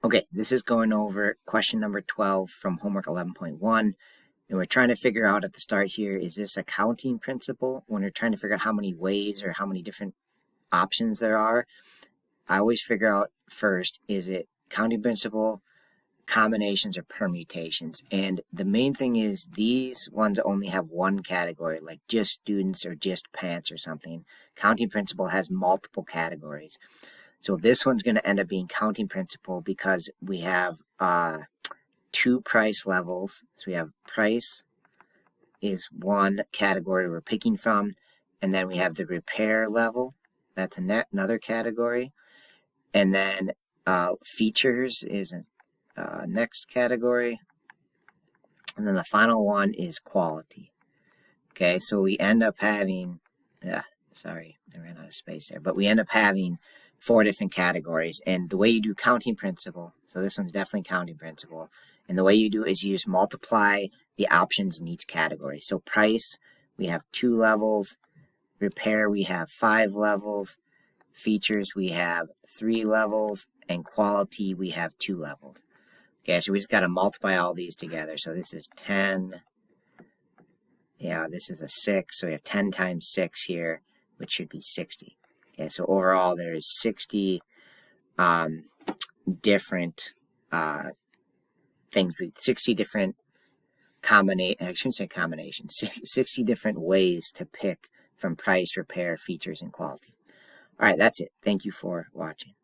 Okay, this is going over question number 12 from homework 11.1. And we're trying to figure out at the start here, is this a counting principle? When we're trying to figure out how many ways or how many different options there are, I always figure out first, is it counting principle, combinations, or permutations? And the main thing is these ones only have one category, like just students or just pants or something. Counting principle has multiple categories. So this one's going to end up being counting principle because we have two price levels. So we have price is one category we're picking from, and then we have the repair level. That's another category. And then features is a next category. And then the final one is quality. Okay, so we end up having, sorry, I ran out of space there, but we end up having four different categories. And the way you do counting principle, so this one's definitely counting principle, and the way you do it is you just multiply the options in each category. So price, we have 2 levels. Repair, we have 5 levels. Features, we have 3 levels. And quality, we have 2 levels. Okay, so we just got to multiply all these together. So this is 10. Yeah, this is a 6. So we have 10 times 6 here, which should be 60. Okay, so overall there is 60 different things, 60 different I shouldn't say combinations, 60 different ways to pick from price, repair, features, and quality. All right, that's it. Thank you for watching.